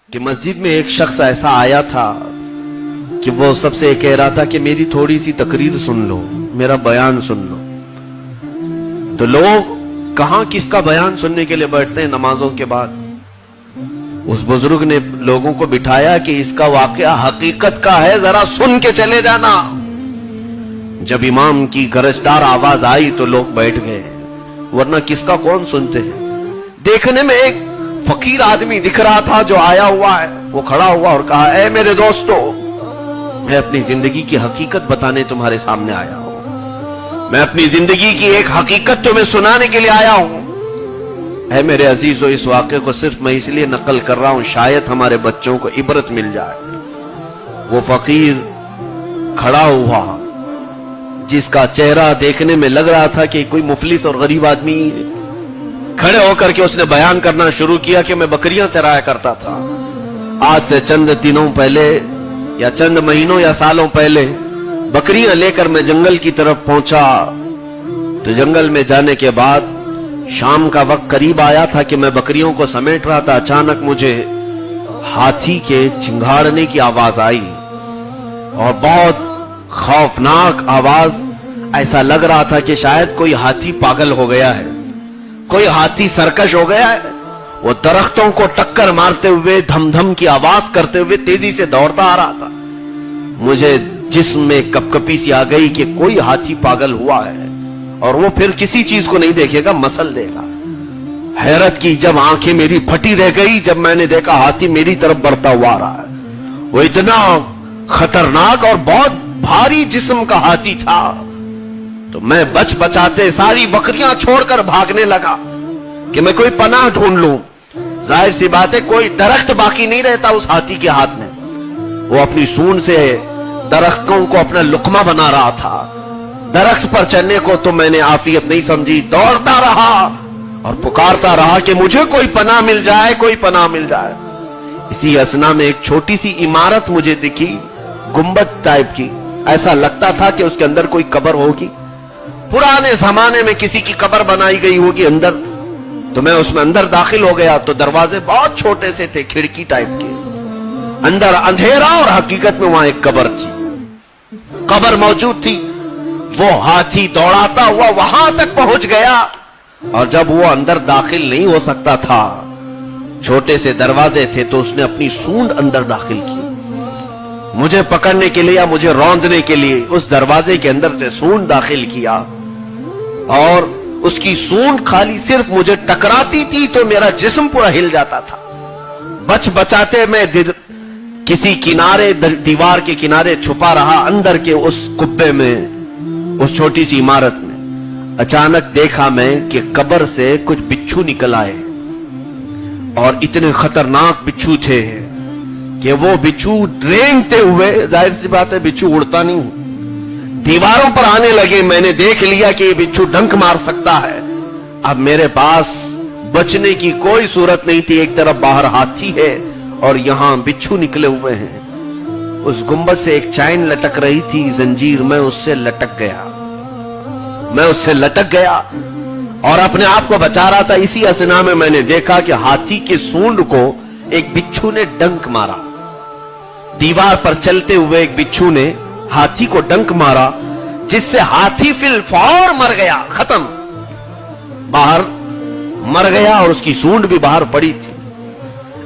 کہ مسجد میں ایک شخص ایسا آیا تھا کہ وہ سب سے کہہ رہا تھا کہ میری تھوڑی سی تقریر سن لو، میرا بیان سن لو. تو لوگ کہاں کس کا بیان سننے کے لیے بیٹھتے ہیں نمازوں کے بعد. اس بزرگ نے لوگوں کو بٹھایا کہ اس کا واقعہ حقیقت کا ہے، ذرا سن کے چلے جانا. جب امام کی گرجدار آواز آئی تو لوگ بیٹھ گئے، ورنہ کس کا کون سنتے ہیں. دیکھنے میں ایک فقیر آدمی دکھ رہا تھا جو آیا ہوا ہے. وہ کھڑا ہوا اور کہا، اے میرے دوستو، میں اپنی زندگی کی حقیقت بتانے تمہارے سامنے آیا ہوں. میں اپنی زندگی کی ایک حقیقت تمہیں سنانے کے لیے آیا ہوں. اے میرے عزیزو، اس واقعے کو صرف میں اس لیے نقل کر رہا ہوں شاید ہمارے بچوں کو عبرت مل جائے. وہ فقیر کھڑا ہوا جس کا چہرہ دیکھنے میں لگ رہا تھا کہ کوئی مفلس اور غریب آدمی، کھڑے ہو کر کے اس نے بیان کرنا شروع کیا کہ میں بکریاں چرایا کرتا تھا. آج سے چند دنوں پہلے یا چند مہینوں یا سالوں پہلے بکریاں لے کر میں جنگل کی طرف پہنچا. تو جنگل میں جانے کے بعد شام کا وقت قریب آیا تھا کہ میں بکریوں کو سمیٹ رہا تھا. اچانک مجھے ہاتھی کے چنگھاڑنے کی آواز آئی اور بہت خوفناک آواز. ایسا لگ رہا تھا کہ شاید کوئی ہاتھی پاگل ہو گیا ہے، کوئی ہاتھی سرکش ہو گیا ہے. وہ درختوں کو ٹکر مارتے ہوئے، دھم دھم کی آواز کرتے ہوئے تیزی سے دوڑتا آ رہا تھا. مجھے جسم میں کپکپی سی آ گئی کہ کوئی ہاتھی پاگل ہوا ہے اور وہ پھر کسی چیز کو نہیں دیکھے گا، مسل دے گا. حیرت کی جب آنکھیں میری پھٹی رہ گئی جب میں نے دیکھا ہاتھی میری طرف بڑھتا ہوا آ رہا ہے. وہ اتنا خطرناک اور بہت بھاری جسم کا ہاتھی تھا. تو میں بچ بچاتے ساری بکریاں چھوڑ کر بھاگنے لگا کہ میں کوئی پناہ ڈھونڈ لوں. ظاہر سی بات ہے کوئی درخت باقی نہیں رہتا اس ہاتھی کے ہاتھ میں. وہ اپنی سونڈ سے درختوں کو اپنا لقمہ بنا رہا تھا. درخت پر چڑھنے کو تو میں نے عافیت نہیں سمجھی، دوڑتا رہا اور پکارتا رہا کہ مجھے کوئی پناہ مل جائے، کوئی پناہ مل جائے. اسی اثنا میں ایک چھوٹی سی عمارت مجھے دکھی، گنبد ٹائپ کی. ایسا لگتا تھا کہ اس کے اندر کوئی قبر ہوگی، پرانے زمانے میں کسی کی قبر بنائی گئی ہوگی اندر. تو میں اس میں اندر داخل ہو گیا تو دروازے بہت چھوٹے سے تھے، کھڑکی ٹائپ کے. اندر اندھیرا اور حقیقت میں وہاں ایک قبر تھی، قبر موجود تھی. وہ ہاتھی دوڑاتا ہوا وہاں تک پہنچ گیا اور جب وہ اندر داخل نہیں ہو سکتا تھا، چھوٹے سے دروازے تھے، تو اس نے اپنی سونڈ اندر داخل کی. مجھے پکڑنے کے لیے یا مجھے روندنے کے لیے اس دروازے کے اندر سے سونڈ داخل کیا اور اس کی سونڈ خالی صرف مجھے ٹکراتی تھی تو میرا جسم پورا ہل جاتا تھا. بچ بچاتے میں کسی کنارے، دیوار کے کنارے چھپا رہا اندر کے اس کبے میں، اس چھوٹی سی عمارت میں. اچانک دیکھا میں کہ قبر سے کچھ بچھو نکل آئے اور اتنے خطرناک بچھو تھے کہ وہ بچھو رینگتے ہوئے، ظاہر سی بات ہے بچھو اڑتا نہیں، دیواروں پر آنے لگے. میں نے دیکھ لیا کہ یہ بچھو ڈنک مار سکتا ہے. اب میرے پاس بچنے کی کوئی صورت نہیں تھی. ایک طرف باہر ہاتھی ہے اور یہاں بچھو نکلے ہوئے ہیں. اس گنبد سے ایک چین لٹک رہی تھی، زنجیر. میں اس سے لٹک گیا اور اپنے آپ کو بچا رہا تھا. اسی اثنا میں نے دیکھا کہ ہاتھی کی سونڈ کو ایک بچھو نے ڈنک مارا. دیوار پر چلتے ہوئے ایک بچھو نے ہاتھی کو ڈنک مارا جس سے ہاتھی فی الفور مر گیا، ختم، باہر مر گیا اور اس کی سونڈ بھی باہر پڑی تھی.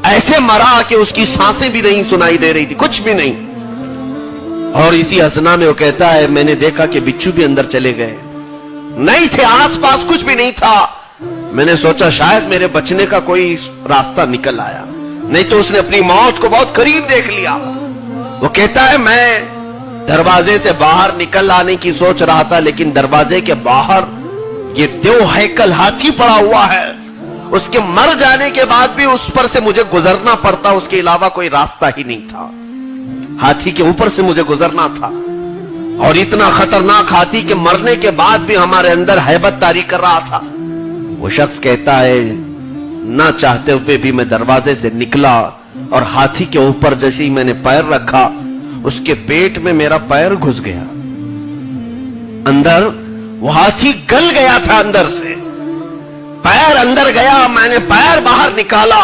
ایسے مرا کہ اس کی سانسیں بھی نہیں سنائی دے رہی تھی، کچھ بھی نہیں. اور اسی اثنا میں وہ کہتا ہے میں نے دیکھا کہ بچھو بھی اندر چلے گئے، نہیں تھے آس پاس، کچھ بھی نہیں تھا. میں نے سوچا شاید میرے بچنے کا کوئی راستہ نکل آیا، نہیں تو اس نے اپنی موت کو بہت قریب دیکھ لیا. وہ کہتا ہے میں دروازے سے باہر نکل آنے کی سوچ رہا تھا لیکن دروازے کے باہر یہ دیو ہیکل ہاتھی پڑا ہوا ہے. اس کے مر جانے کے بعد بھی اس پر سے مجھے گزرنا پڑتا، اس کے علاوہ کوئی راستہ ہی نہیں تھا. ہاتھی کے اوپر سے مجھے گزرنا تھا اور اتنا خطرناک ہاتھی کے مرنے کے بعد بھی ہمارے اندر ہیبت طاری کر رہا تھا. وہ شخص کہتا ہے نہ چاہتے ہوئے بھی میں دروازے سے نکلا اور ہاتھی کے اوپر جیسے ہی میں نے پیر رکھا اس کے پیٹ میں میرا پیر گھس گیا اندر. وہ ہاتھی گل گیا تھا اندر سے، پیر اندر گیا، میں نے پیر باہر نکالا